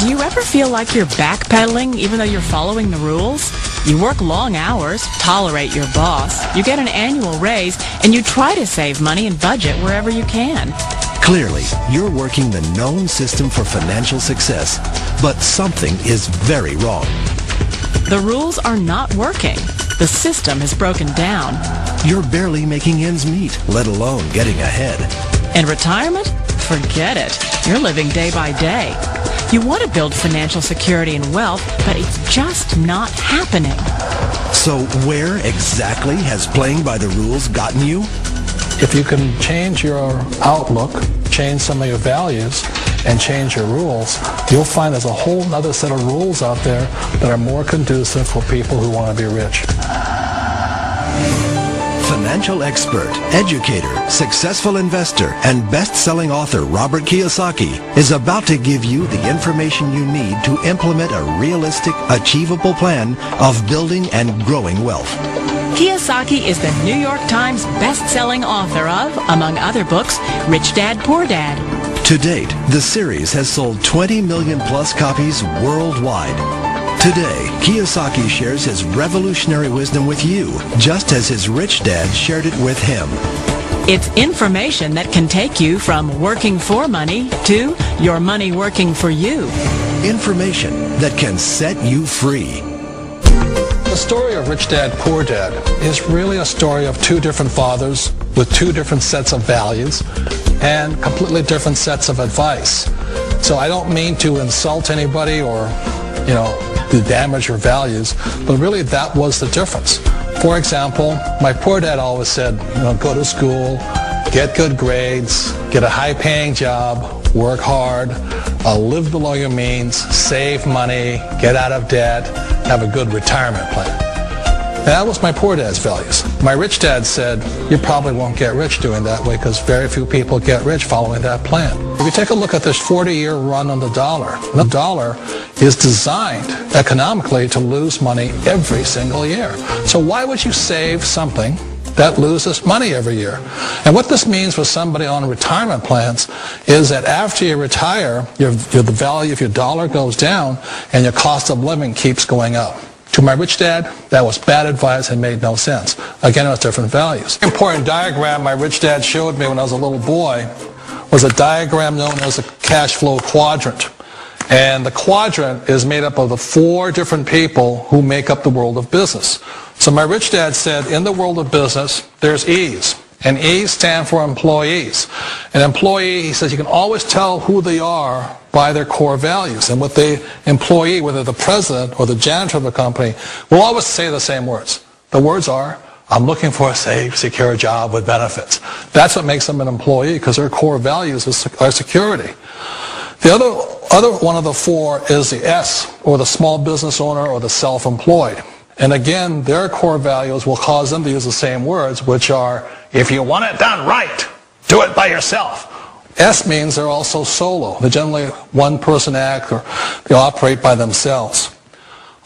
Do you ever feel like you're backpedaling even though you're following the rules? You work long hours, tolerate your boss, you get an annual raise, and you try to save money and budget wherever you can. Clearly, you're working the known system for financial success, but something is very wrong. The rules are not working. The system has broken down. You're barely making ends meet, let alone getting ahead. And retirement? Forget it. You're living day by day. You want to build financial security and wealth, but it's just not happening. So where exactly has playing by the rules gotten you? If you can change your outlook, change some of your values, and change your rules, you'll find there's a whole other set of rules out there that are more conducive for people who want to be rich. Financial expert, educator, successful investor, and best-selling author Robert Kiyosaki is about to give you the information you need to implement a realistic, achievable plan of building and growing wealth. Kiyosaki is the New York Times best-selling author of, among other books, Rich Dad, Poor Dad. To date, the series has sold 20 million plus copies worldwide. Today, Kiyosaki shares his revolutionary wisdom with you, just as his rich dad shared it with him. It's information that can take you from working for money to your money working for you. Information that can set you free. The story of Rich Dad, Poor Dad is really a story of two different fathers with two different sets of values and completely different sets of advice. So I don't mean to insult anybody or, to damage your values, but really that was the difference. For example, my poor dad always said, go to school, get good grades, get a high-paying job, work hard, live below your means, save money, get out of debt, have a good retirement plan. And that was my poor dad's values. My rich dad said, you probably won't get rich doing that way because very few people get rich following that plan. If you take a look at this 40-year run on the dollar is designed economically to lose money every single year. So why would you save something that loses money every year? And what this means for somebody on retirement plans is that after you retire, the value of your dollar goes down and your cost of living keeps going up. To my rich dad, that was bad advice and made no sense. Again, it was different values. An important diagram my rich dad showed me when I was a little boy was a diagram known as a cash flow quadrant. And the quadrant is made up of the four different people who make up the world of business. So my rich dad said, in the world of business, there's E's. And E's stand for employees. An employee, he says, you can always tell who they are by their core values. And with the employee, whether the president or the janitor of the company, will always say the same words. The words are, I'm looking for a safe, secure job with benefits. That's what makes them an employee, because their core values are security. The other one of the four is the S, or the small business owner or the self-employed. And again, their core values will cause them to use the same words, which are, if you want it done right, do it by yourself. S means they're also solo. They're generally one-person act, or they operate by themselves.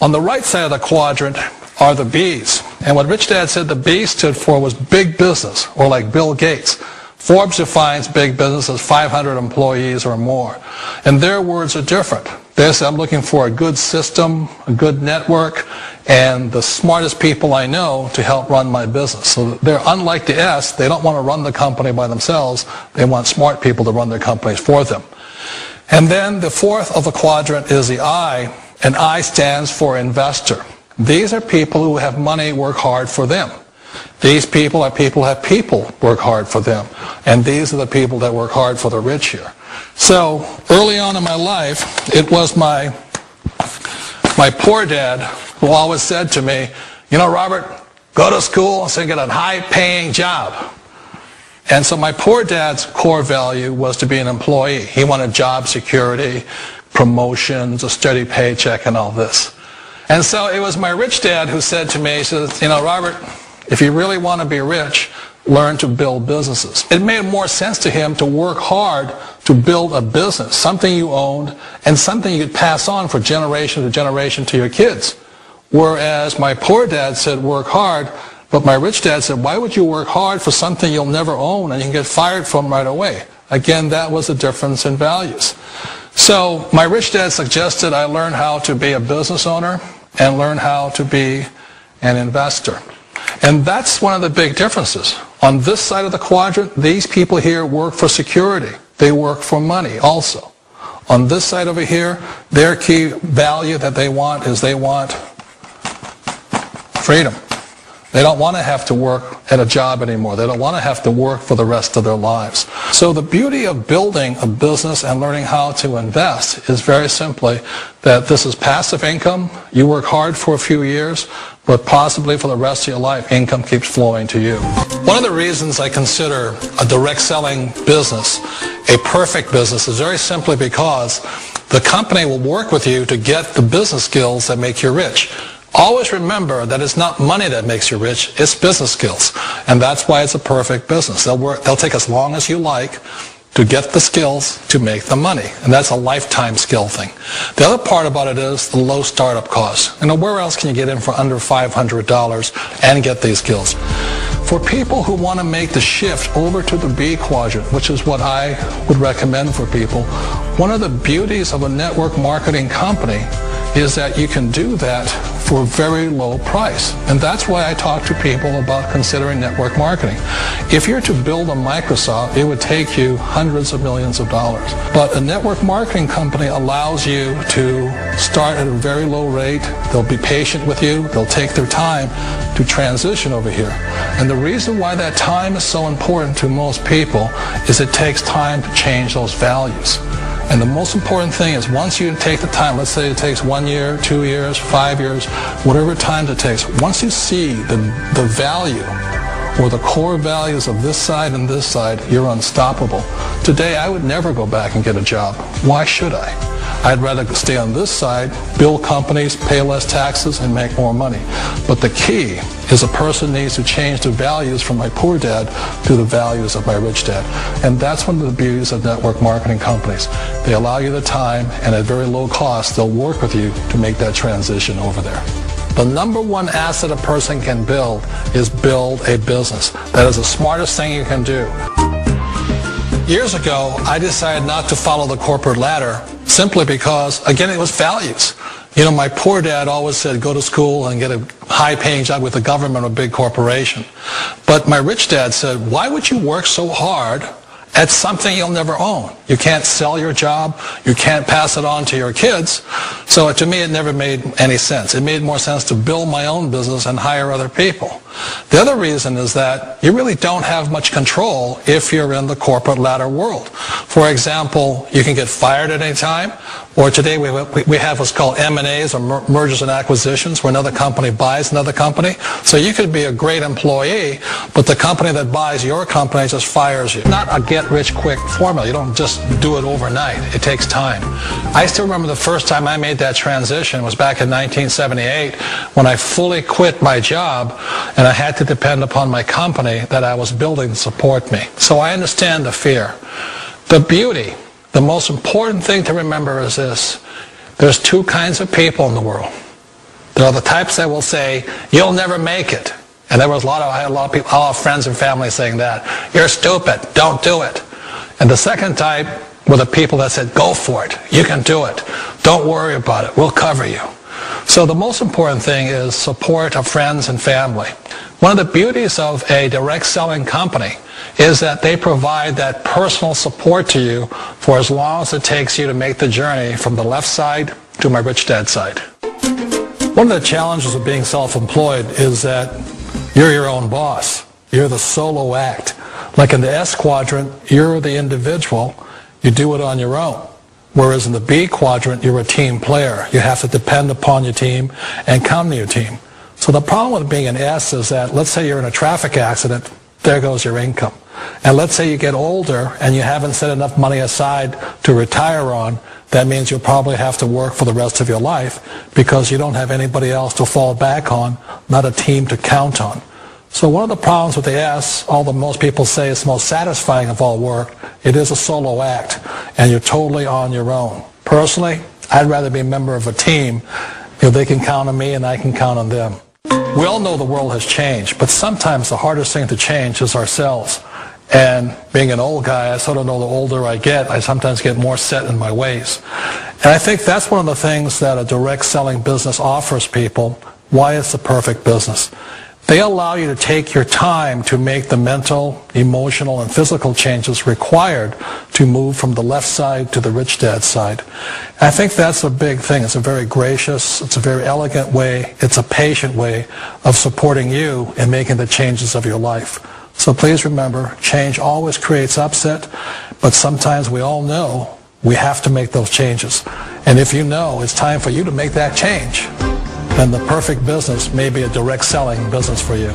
On the right side of the quadrant are the B's. And what Rich Dad said the B stood for was big business, or like Bill Gates. Forbes defines big business as 500 employees or more. And their words are different. They say, I'm looking for a good system, a good network, and the smartest people I know to help run my business. So they're unlike the S. They don't want to run the company by themselves. They want smart people to run their companies for them. And then the fourth of the quadrant is the I, and I stands for investor. These are people who have money work hard for them. These people are people who have people work hard for them. And these are the people that work hard for the rich here. So early on in my life, it was my poor dad who always said to me, Robert, go to school and get a high-paying job. And so my poor dad's core value was to be an employee. He wanted job security, promotions, a steady paycheck, and all this. And so it was my rich dad who said to me, he says, Robert, if you really want to be rich, learn to build businesses. It made more sense to him to work hard to build a business, something you owned, and something you could pass on for generation to generation to your kids. Whereas my poor dad said work hard, but my rich dad said, why would you work hard for something you'll never own and you can get fired from right away? Again, that was the difference in values. So my rich dad suggested I learn how to be a business owner and learn how to be an investor. And that's one of the big differences. On this side of the quadrant, these people here work for security. They work for money also. On this side over here, their key value that they want is they want freedom. They don't want to have to work at a job anymore. They don't want to have to work for the rest of their lives. So the beauty of building a business and learning how to invest is very simply that this is passive income. You work hard for a few years, but possibly for the rest of your life, income keeps flowing to you. One of the reasons I consider a direct selling business a perfect business is very simply because the company will work with you to get the business skills that make you rich. Always remember that it's not money that makes you rich, it's business skills. And that's why it's a perfect business. They'll take as long as you like to get the skills to make the money. And that's a lifetime skill thing. The other part about it is the low startup cost. And where else can you get in for under $500 and get these skills? For people who want to make the shift over to the B quadrant, which is what I would recommend for people, one of the beauties of a network marketing company is that you can do that for a very low price. And that's why I talk to people about considering network marketing. If you're to build a Microsoft, it would take you hundreds of millions of dollars. But a network marketing company allows you to start at a very low rate. They'll be patient with you. They'll take their time to transition over here. And the reason why that time is so important to most people is it takes time to change those values. And the most important thing is once you take the time, let's say it takes 1 year, 2 years, 5 years, whatever time it takes, once you see the value or the core values of this side and this side, you're unstoppable. Today, I would never go back and get a job. Why should I? I'd rather stay on this side, build companies, pay less taxes, and make more money. But the key is a person needs to change the values from my poor dad to the values of my rich dad. And that's one of the beauties of network marketing companies. They allow you the time, and at very low cost, they'll work with you to make that transition over there. The number one asset a person can build is build a business. That is the smartest thing you can do. Years ago, I decided not to follow the corporate ladder simply because, again, it was values. You know, my poor dad always said, go to school and get a high-paying job with the government or a big corporation. But my rich dad said, why would you work so hard at something you'll never own? You can't sell your job. You can't pass it on to your kids. So to me, it never made any sense. It made more sense to build my own business and hire other people. The other reason is that you really don't have much control if you're in the corporate ladder world. For example, you can get fired at any time, or today we have what's called M&As, or mergers and acquisitions, where another company buys another company. So you could be a great employee, but the company that buys your company just fires you. Not a get-rich-quick formula. You don't just do it overnight. It takes time. I still remember the first time I made that transition was back in 1978 when I fully quit my job and I had to depend upon my company that I was building to support me. So I understand the fear. The beauty, the most important thing to remember is this. There's two kinds of people in the world. There are the types that will say, you'll never make it. And I had a lot of people, all friends and family saying that. You're stupid. Don't do it. And the second type were the people that said, go for it. You can do it. Don't worry about it. We'll cover you. So the most important thing is support of friends and family. One of the beauties of a direct selling company is that they provide that personal support to you for as long as it takes you to make the journey from the left side to my rich dad side. One of the challenges of being self-employed is that you're your own boss. You're the solo act. Like in the S quadrant, you're the individual. You do it on your own. Whereas in the B quadrant, you're a team player. You have to depend upon your team and come to your team. So the problem with being an S is that, let's say you're in a traffic accident, there goes your income. And let's say you get older and you haven't set enough money aside to retire on, that means you'll probably have to work for the rest of your life because you don't have anybody else to fall back on, not a team to count on. So one of the problems with the S, although most people say it's the most satisfying of all work, it is a solo act, and you're totally on your own. Personally, I'd rather be a member of a team. You know, they can count on me and I can count on them. We all know the world has changed, but sometimes the hardest thing to change is ourselves. And being an old guy, I sort of know the older I get, I sometimes get more set in my ways. And I think that's one of the things that a direct selling business offers people, why it's the perfect business. They allow you to take your time to make the mental, emotional, and physical changes required to move from the left side to the rich dad side. And I think that's a big thing. It's a very gracious, it's a very elegant way, it's a patient way of supporting you in making the changes of your life. So please remember, change always creates upset, but sometimes we all know we have to make those changes. And if you know it's time for you to make that change, then the perfect business may be a direct selling business for you.